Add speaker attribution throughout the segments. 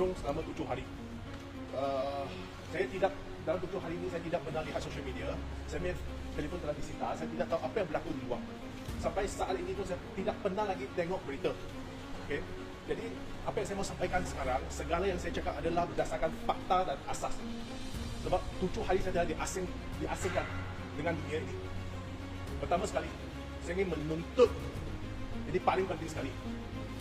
Speaker 1: kurung selama 7 hari. Saya tidak, dalam 7 hari ini saya tidak pernah lihat social media. Saya punya telefon telah disita, saya tidak tahu apa yang berlaku di luar. Sampai saat ini pun saya tidak pernah lagi tengok berita. Okay? Jadi apa yang saya mau sampaikan sekarang, segala yang saya cakap adalah berdasarkan fakta dan asas. Sebab 7 hari saya telah diasingkan dengan dunia ini. Pertama sekali, saya ingin menuntut, jadi paling penting sekali,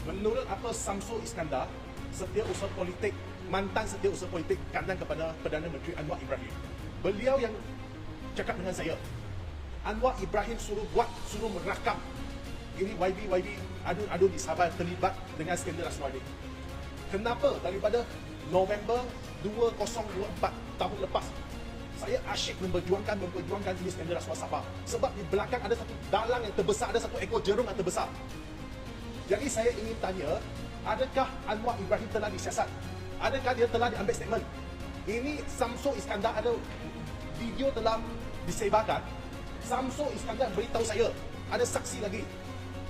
Speaker 1: menurut apa Samsul Iskandar, setiausaha politik, mantan setiausaha politik kandang kepada Perdana Menteri Anwar Ibrahim. Beliau yang cakap dengan saya, Anwar Ibrahim suruh merakam ini YB adun-adun di Sabah terlibat dengan skandal rasuah ini. Kenapa daripada November 2024 tahun lepas saya asyik memperjuangkan ini skandal rasuah Sabah? Sebab di belakang ada satu dalang yang terbesar, ada satu ekor jerung yang terbesar. Jadi saya ingin tanya, adakah Anwar Ibrahim telah disiasat? Adakah dia telah diambil statement? Ini Samsul Iskandar, ada video telah disebarkan. Samsul Iskandar beritahu saya, ada saksi lagi.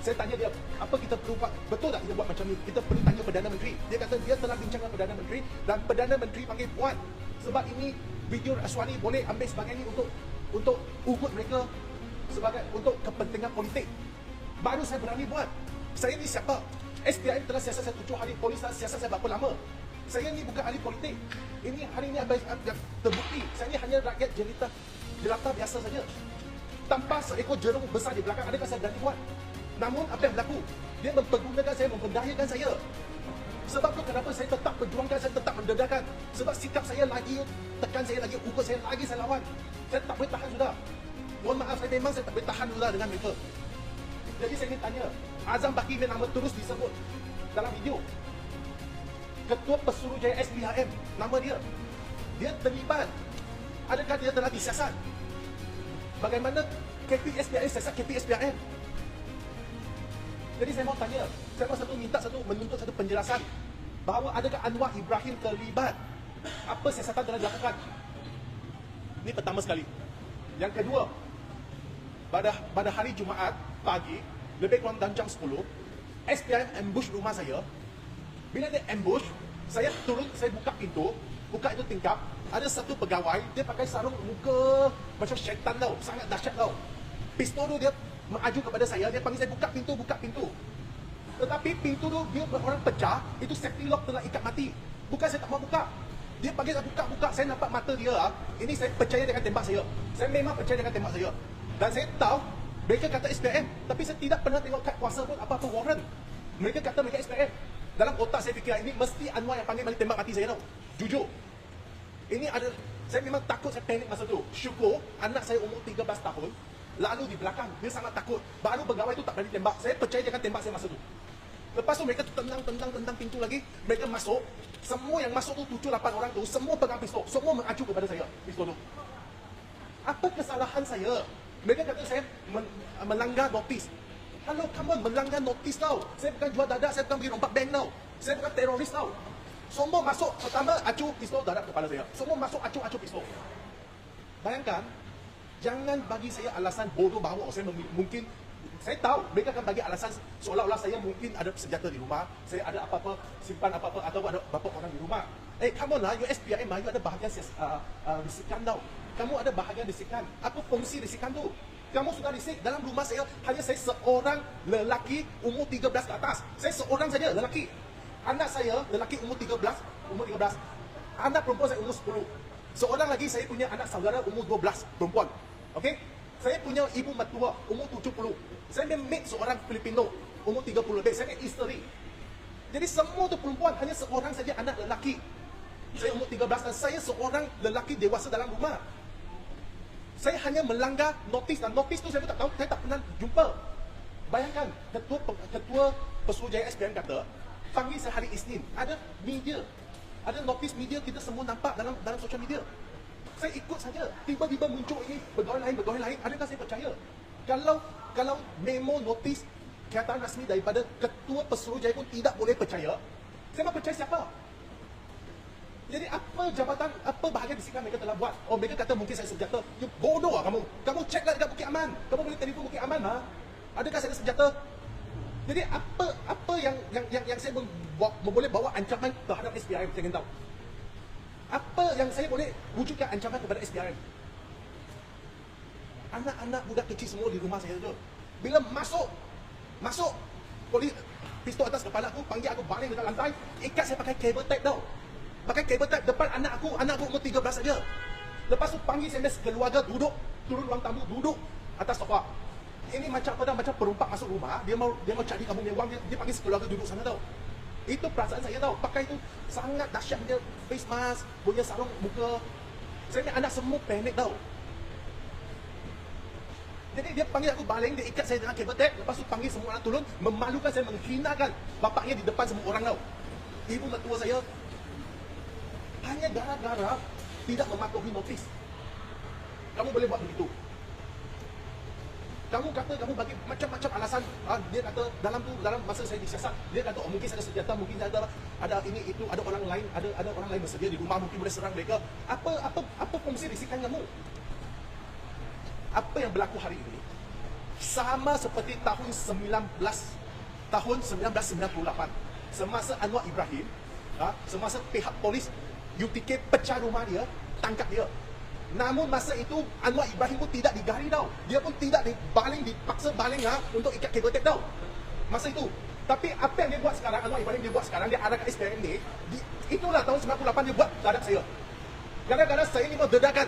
Speaker 1: Saya tanya dia, apa kita perlu buat? Betul tak kita buat macam ni? Kita perlu tanya Perdana Menteri. Dia kata dia telah bincang dengan Perdana Menteri dan Perdana Menteri panggil buat. Sebab ini video rasuah ni boleh ambil sebagai ni untuk ugut mereka sebagai untuk kepentingan politik. Baru saya berani buat. Saya ni siapa? SPIM telah siasat saya 7 hari, polis telah siasat saya berapa lama? Saya ni bukan ahli politik. Ini hari ini yang terbukti. Saya ni hanya rakyat jelata biasa saja. Tanpa seekor jerung besar di belakang, adakah saya berani buat? Namun apa yang berlaku? Dia mempergunakan saya, memperdayakan saya. Sebab tu kenapa saya tetap perjuangkan, saya tetap mendedahkan. Sebab sikap saya lagi tekan saya lagi, ukur saya lagi, saya lawan. Saya tak boleh tahan sudah. Mohon maaf, saya memang saya tak boleh tahan sudah dengan mereka. Jadi saya ingin tanya, Azam Baki punya nama terus disebut dalam video. Ketua Pesuruhjaya SPIM, nama dia. Dia terlibat. Adakah dia telah disiasat? Bagaimana KP SPIM siasat KP SPIM? Jadi saya mau tanya, saya mau menuntut satu penjelasan bahawa adakah Anwar Ibrahim terlibat? Apa siasatan telah dilakukan? Ini pertama sekali. Yang kedua, pada hari Jumaat pagi, lebih kurang dalam jam 10, SPIM ambush rumah saya. Bila dia ambush, saya turun, saya buka itu tingkap, ada satu pegawai, dia pakai sarung muka macam syaitan tau, sangat dahsyat tau. Pistol tu dia mengaju kepada saya, dia panggil saya buka pintu. Tetapi pintu tu dia orang pecah, itu safety lock telah ikat mati. Bukan saya tak mau buka. Dia panggil saya buka, saya nampak mata dia, ini saya percaya dia akan tembak saya. Saya memang percaya dia akan tembak saya. Dan saya tahu, mereka kata SPIM, tapi saya tidak pernah tengok kad kuasa pun apa-apa warrant. Mereka kata mereka SPIM. Dalam otak saya fikir, ini mesti Anwar yang panggil balik tembak mati saya tau. Jujur. Ini ada, saya memang takut, saya panik masa tu. Syukur, anak saya umur 13 tahun, lalu di belakang, dia sangat takut. Baru pegawai tu tak berani tembak. Saya percaya dia akan tembak saya masa tu. Lepas tu mereka tendang pintu lagi. Mereka masuk. Semua yang masuk tu 7-8 orang tu, semua pegang pistol. Semua mengacu kepada saya, pistol tu. Apa kesalahan saya? Mereka kata saya melanggar notis. Hello, come on, melanggar notis tau. Saya bukan jual dadak, saya bukan pergi rompak bank tau. Saya bukan teroris tau. Semua masuk, pertama acu pistol darat kepala saya. Semua masuk acu pistol. Bayangkan, jangan bagi saya alasan bodoh bahawa saya mungkin, saya tahu mereka akan bagi alasan seolah-olah saya mungkin ada senjata di rumah, saya ada apa-apa, simpan apa-apa, atau ada beberapa orang di rumah. Come on lah, SPIM you ada bahagian risikan tau. Kamu ada bahagian risikan. Apa fungsi risikan tu? Kamu sudah risik dalam rumah saya, hanya saya seorang lelaki umur 13 ke atas. Saya seorang saja lelaki. Anak saya lelaki umur 13. Anak perempuan saya umur 10. Seorang lagi saya punya anak saudara umur 12 perempuan. Okey? Saya punya ibu mertua umur 70. Saya punya maid seorang Filipino umur 30 lebih. Saya punya isteri. Jadi semua tu perempuan, hanya seorang saja anak lelaki. Saya umur 13 dan saya seorang lelaki dewasa dalam rumah. Saya hanya melanggar notis dan notis tu saya pun tak tahu, saya tak pernah jumpa. Bayangkan, ketua Pesuruhjaya SPIM kata, panggil saya hari Isnin, ada media, ada notis media, kita semua nampak dalam sosial media. Saya ikut saja, tiba-tiba muncul ini pegawai lain, adakah saya percaya? Kalau memo notis kenyataan rasmi daripada ketua Pesuruhjaya pun tidak boleh percaya, saya mau percaya siapa? Jadi apa jabatan, apa bahagian disikan mereka telah buat? Oh, mereka kata mungkin saya senjata. You bodoh lah kamu. Kamu ceklah dekat Bukit Aman. Kamu boleh telefon Bukit Aman lah. Adakah saya ada senjata? Jadi apa yang saya boleh bawa ancaman terhadap SPRM, saya ingin tahu. Apa yang saya boleh wujudkan ancaman kepada SPRM? Anak-anak budak kecil semua di rumah saya tu. Bila masuk polis pistol atas kepala aku, panggil aku baling dekat lantai, ikat saya pakai cable tape tau. Pakai cable tape depan anak aku umur 13 saja. Lepas tu panggil SMS keluarga duduk, turun ruang tamu, duduk atas sofa. Ini macam perompak masuk rumah, dia mau cari kamu punya wang, dia panggil keluarga duduk sana tau. Itu perasaan saya tau. Pakai itu sangat dahsyat, dia face mask, punya sarung muka. Saya ni anak semua panik tau. Jadi dia panggil aku baling, dia ikat saya dengan cable tape, lepas tu panggil semua orang turun, memalukan saya, menghinakan bapaknya di depan semua orang tau. Ibu mertua saya hanya gara-gara tidak mematuhi notis. Kamu boleh buat begitu. Kamu kata kamu bagi macam-macam alasan. Dia kata dalam masa saya disiasat, dia kata mungkin saya ada senjata, mungkin saya ada ini itu, ada orang lain bersedia di rumah, mungkin boleh serang mereka. Apa fungsi risikan kamu? Apa yang berlaku hari ini sama seperti tahun 1998, semasa Anwar Ibrahim, semasa pihak polis UTK pecah rumah dia, tangkap dia. Namun masa itu Anwar Ibrahim pun tidak digari tau. Dia pun tidak dipaksa baling untuk ikat kabel tape tau. Masa itu. Tapi apa yang dia buat sekarang, Anwar Ibrahim dia buat sekarang, dia arahkan SPRM ni, itulah tahun 98 dia buat terhadap saya. Kadang-kadang saya ni mau dedakan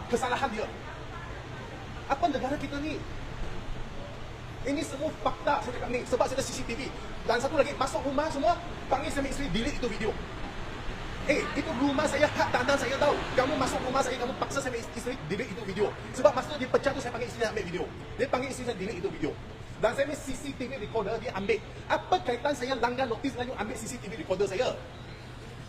Speaker 1: kesalahan dia. Apa negara kita ni? Ini semua fakta saya cakap ni, sebab saya ada CCTV. Dan satu lagi, masuk rumah semua, panggil suami isteri, delete itu video. Itu rumah saya, hak tanah saya tahu. Kamu masuk rumah saya, kamu paksa saya isteri delete itu video. Sebab masa dia pecah tu, saya panggil isteri ambil video. Dia panggil isteri saya delete itu video. Dan saya ni CCTV recorder, dia ambil. Apa kaitan saya langgar notis dengan you ambil CCTV recorder saya?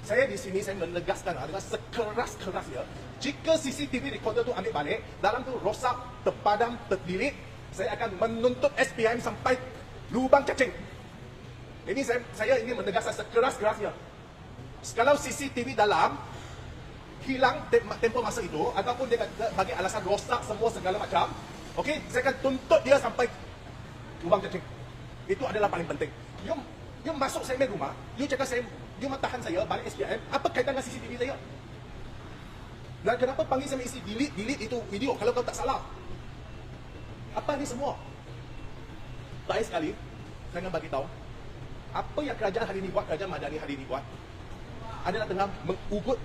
Speaker 1: Saya di sini, saya menegaskan adalah sekeras-kerasnya. Jika CCTV recorder tu ambil balik, dalam tu rosak, terpadam, terdelete, saya akan menuntut SPRM sampai lubang cacing. Ini saya ingin menegaskan sekeras-kerasnya. Kalau CCTV dalam hilang tempoh masa itu, ataupun dia bagi alasan rosak semua segala macam, okey, saya akan tuntut dia sampai lubang cacing. Itu adalah paling penting. You masuk saya main rumah, you cakap saya, you tahan saya balik SPRM, apa kaitan dengan CCTV saya? Dan kenapa panggil saya isi delete itu video kalau kau tak salah? Apa ni semua? Terakhir sekali, saya nak bagi tahu apa yang kerajaan hari ini buat, kerajaan Madani hari ini buat adalah tengah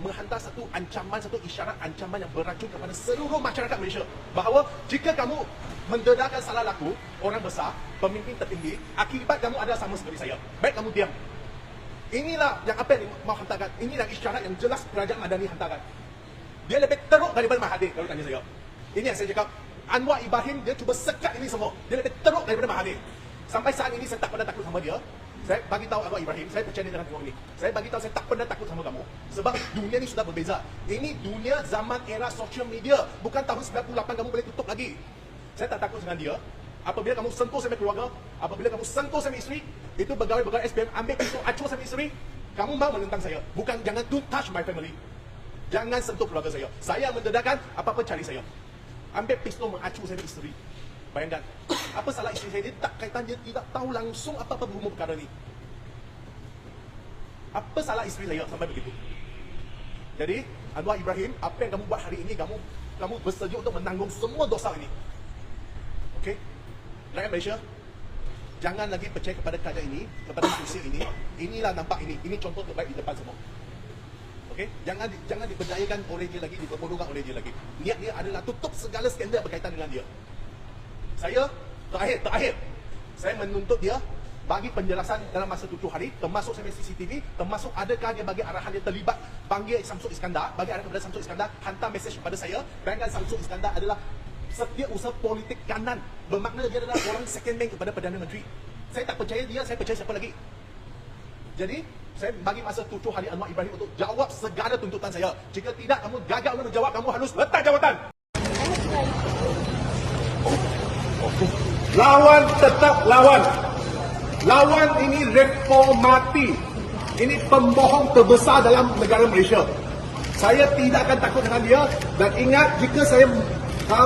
Speaker 1: menghantar satu ancaman, satu isyarat ancaman yang beracun kepada seluruh masyarakat Malaysia, bahawa jika kamu mendedahkan salah laku orang besar, pemimpin tertinggi, akibat kamu adalah sama seperti saya. Baik kamu diam. Inilah yang apa yang mau hantarkan. Inilah isyarat yang jelas kerajaan Madani hantarkan. Dia lebih teruk daripada Mahathir kalau tanya saya. Ini yang saya cakap. Anwar Ibrahim dia cuba sekat ini semua. Dia lebih teruk daripada Mahathir. Sampai saat ini saya tak pernah takut sama dia. Saya bagi tahu Anwar Ibrahim, saya percaya dengan tengok ini. Saya bagi tahu saya tak pernah takut sama kamu. Sebab dunia ni sudah berbeza. Ini dunia zaman era social media. Bukan tahun 98 kamu boleh tutup lagi. Saya tak takut dengan dia. Apabila kamu sentuh sama keluarga, apabila kamu sentuh sama isteri, itu pegawai SPM ambil pisau acuh sama isteri, kamu mau menentang saya. Bukan, jangan don't touch my family. Jangan sentuh keluarga saya. Saya mendedahkan, apa-apa cari saya. Ambil pistol mengacu saya isteri. Bayangkan, apa salah isteri saya? Dia tak kaitan, dia tidak tahu langsung apa-apa berhubung perkara ni. Apa salah isteri saya sampai begitu? Jadi, Anwar Ibrahim, apa yang kamu buat hari ini, kamu bersedia untuk menanggung semua dosa ini. Okey? Rakyat Malaysia, jangan lagi percaya kepada kerajaan ini, kepada institusi ini. Inilah nampak ini. Ini contoh terbaik di depan semua. Okey, jangan diberdayakan oleh dia lagi, diperbodohkan oleh dia lagi. Niat dia adalah tutup segala skandal berkaitan dengan dia. Saya terakhir, saya menuntut dia bagi penjelasan dalam masa 7 hari, termasuk sampai CCTV, termasuk adakah dia bagi arahan dia terlibat, panggil Samsul Iskandar, bagi arahan kepada Samsul Iskandar, hantar mesej kepada saya. Bayangkan Samsul Iskandar adalah setiausaha politik kanan, bermakna dia adalah orang second man kepada Perdana Menteri. Saya tak percaya dia, saya percaya siapa lagi? Jadi, saya bagi masa 7 hari Anwar Ibrahim untuk jawab segala tuntutan saya. Jika tidak, kamu gagal untuk menjawab, kamu harus letak jawatan. Lawan tetap lawan. Lawan ini reformati. Ini pembohong terbesar dalam negara Malaysia. Saya tidak akan takut dengan dia. Dan ingat, jika saya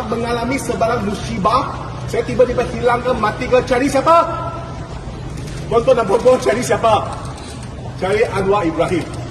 Speaker 1: mengalami sebarang musibah, Saya tiba-tiba hilang ke, mati ke, cari siapa? Tuan-tuan dan puan-puan, cari siapa? Cari Anwar Ibrahim.